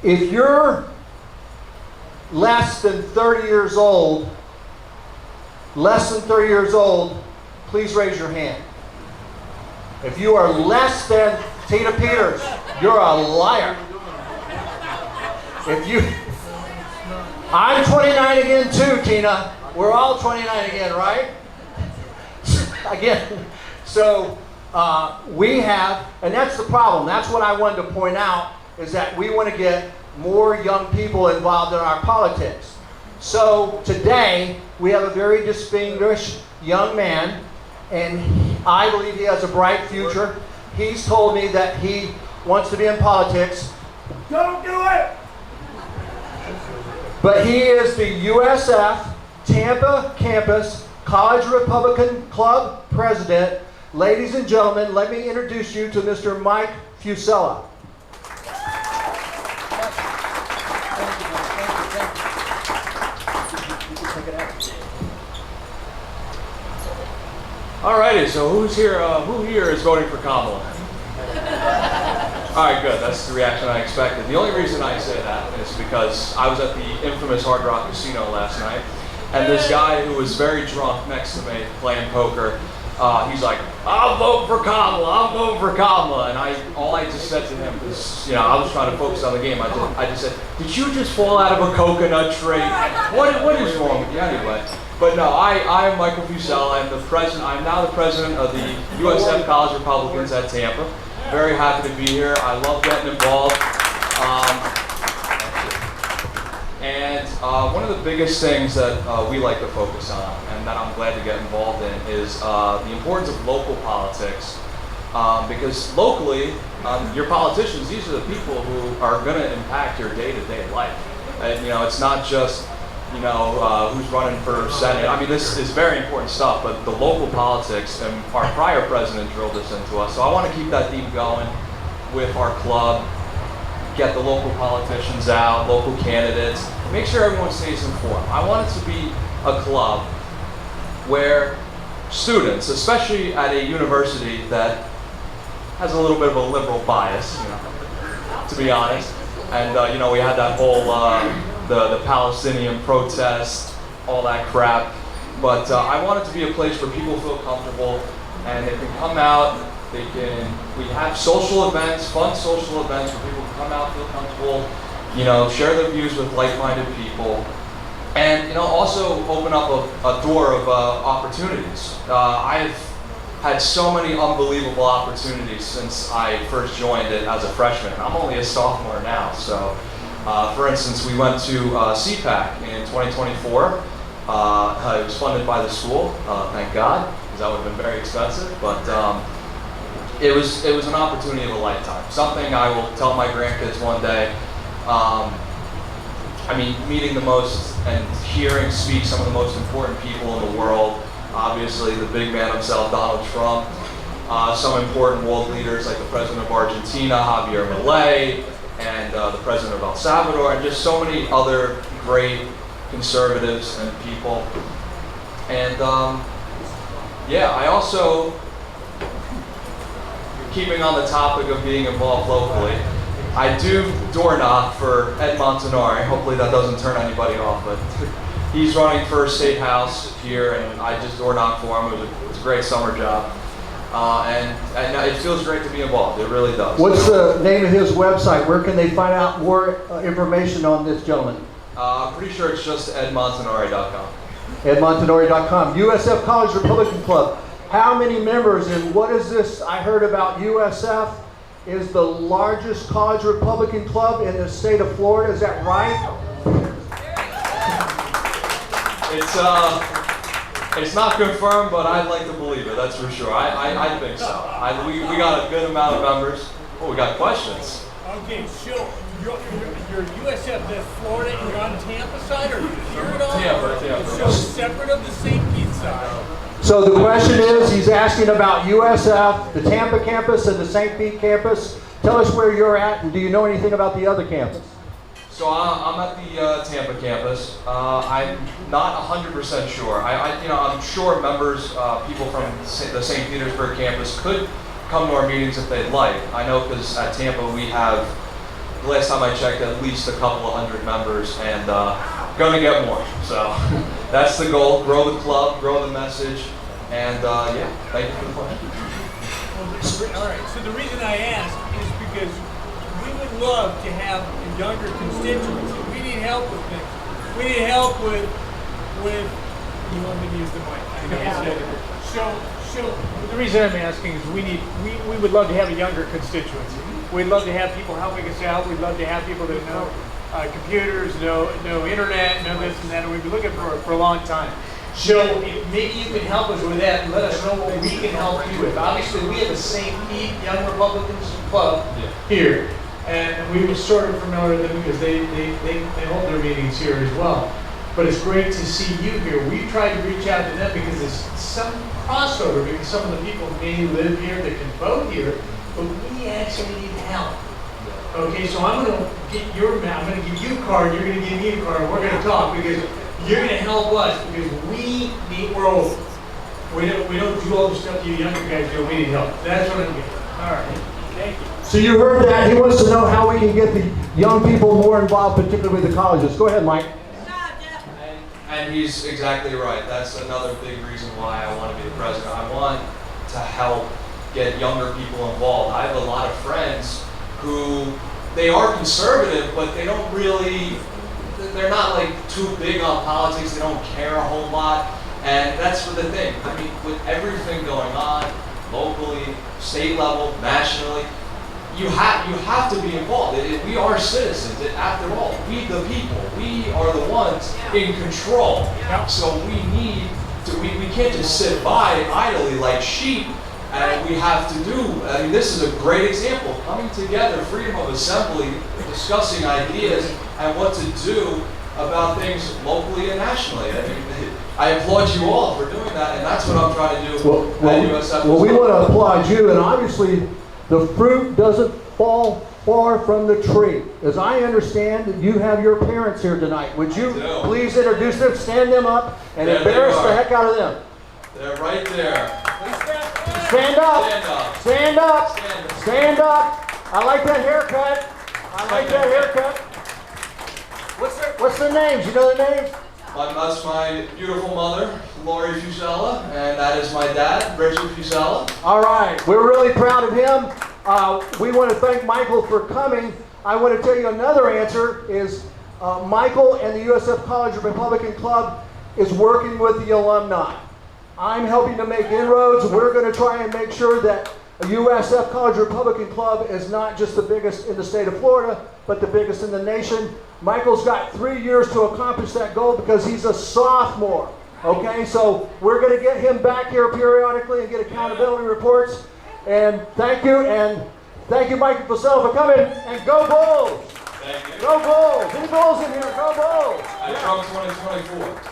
If you're less than 30 years old, please raise your hand. If you are less than, Tina Peters, you're a liar. If you, I'm 29 again too, Tina. We're all 29 again, right? Again. So we have, and that's the problem. That's what I wanted to point out, is that we want to get more young people involved in our politics. So today, we have a very distinguished young man, and I believe he has a bright future. He's told me that he wants to be in politics. Don't do it! But he is the USF Tampa Campus College Republican Club President. Ladies and gentlemen, let me introduce you to Mr. Mike Fushella. Alrighty, so who's here? Who here is voting for Kamala? All right, good. That's the reaction I expected. The only reason I say that is because I was at the infamous Hard Rock Casino last night, and this guy who was very drunk next to me playing poker, he's like, "I'll vote for Kamala. I'll vote for Kamala." And all I just said to him was, I was trying to focus on the game. I just said, "Did you just fall out of a coconut tree? What is wrong with you anyway?" But no, I am Michael Fushella. I'm now the president of the USF College Republicans at Tampa. Very happy to be here. I love getting involved. One of the biggest things that we like to focus on, and that I'm glad to get involved in, is the importance of local politics. Because locally, your politicians, these are the people who are going to impact your day-to-day life. And, it's not just who's running for Senate. I mean, this is very important stuff, but the local politics, and our prior president drilled this into us. So I want to keep that theme going with our club, get the local politicians out, local candidates, make sure everyone stays informed. I want it to be a club where students, especially at a university that has a little bit of a liberal bias, to be honest, and we had that whole the Palestinian protest, all that crap. But I want it to be a place where people feel comfortable and they can come out, we have social events, fun social events where people can come out, feel comfortable, share their views with like-minded people, and also open up a door of opportunities. I've had so many unbelievable opportunities since I first joined it as a freshman. I'm only a sophomore now, so for instance, we went to CPAC in 2024. It was funded by the school, thank God, because that would have been very expensive. But it was an opportunity of a lifetime. Something I will tell my grandkids one day. Meeting the most and hearing speak some of the most important people in the world. Obviously, the big man himself, Donald Trump. Some important world leaders like the president of Argentina, Javier Milei, and the president of El Salvador, and just so many other great conservatives and people. And I also, keeping on the topic of being involved locally, I do door knock for Ed Montanari. Hopefully that doesn't turn anybody off, but he's running for State House here, and I just door knocked for him. It was a great summer job. And it feels great to be involved. It really does. What's the name of his website? Where can they find out more information on this gentleman? I'm pretty sure it's just edmontanari.com. edmontanari.com. USF College Republican Club. How many members, and what is this? I heard about USF is the largest college Republican club in the state of Florida. Is that right? It's not confirmed, but I'd like to believe it. That's for sure. I think so. We got a good amount of members. Oh, we got questions. Okay, so you're USF, that's Florida, and you're on Tampa side, or you're here at all? Tampa. So separate of the St. Pete side. So the question is, he's asking about USF, the Tampa campus, and the St. Pete campus. Tell us where you're at, and do you know anything about the other campus? So I'm at the Tampa campus. I'm not 100% sure. I'm sure members, people from the St. Petersburg campus could come to our meetings if they'd like. I know because at Tampa we have the last time I checked, at least a couple of hundred members, and gonna get more. So that's the goal: grow the club, grow the message, and yeah, thank you for the question. All right. So the reason I ask is because we would love to have a younger constituency. We need help with things. We need help with. You want me to use the mic? So the reason I'm asking is we would love to have a younger constituency. We'd love to have people helping us out. We'd love to have people that know computers, know internet, know this and that. And we've been looking for a long time. So if maybe you can help us with that and let us know what we can help you with. Obviously, we have a St. Pete Young Republicans Club here, and we were sort of familiar with them because they hold their meetings here as well. But it's great to see you here. We've tried to reach out to them because there's some crossover because some of the people may live here that can vote here, but we actually need help. Okay, so I'm going to get I'm going to give you a card, you're going to give me a card, and we're going to talk because you're going to help us because we're old. We don't do all the stuff you younger guys do. We need help. That's what I'm getting. All right. Thank you. So you heard that. He wants to know how we can get the young people more involved, particularly with the colleges. Go ahead, Mike. And he's exactly right. That's another big reason why I want to be the president. I want to help get younger people involved. I have a lot of friends who, they are conservative, but they don't really, they're not like too big on politics. They don't care a whole lot. And that's the thing. I mean, with everything going on, locally, state level, nationally, you have to be involved. We are citizens. After all, we the people, we are the ones in control. So we need to. We can't just sit by idly like sheep. And we have to do. I mean, this is a great example. Coming together, freedom of assembly, discussing ideas and what to do about things locally and nationally. I mean, I applaud you all for doing that, and that's what I'm trying to do at USF. Well, we want to applaud you, and obviously, the fruit doesn't fall far from the tree. As I understand, you have your parents here tonight. Would you please introduce them, stand them up, and embarrass the heck out of them? They're right there. Stand up. Stand up. Stand up. I like that haircut. I like that haircut. What's their names? You know their names? That's my beautiful mother, Lori Fushella, and that is my dad, Richard Fushella. All right. We're really proud of him. We want to thank Michael for coming. I want to tell you another answer is Michael and the USF College Republican Club is working with the alumni. I'm helping to make inroads. We're going to try and make sure that a USF College Republican Club is not just the biggest in the state of Florida, but the biggest in the nation. Michael's got 3 years to accomplish that goal because he's a sophomore. Okay, so we're going to get him back here periodically and get accountability reports. And thank you, Michael Fushella, for coming. And go Bulls! Thank you. Go Bulls! Any Bulls in here? Go Bulls! I Trump 2024.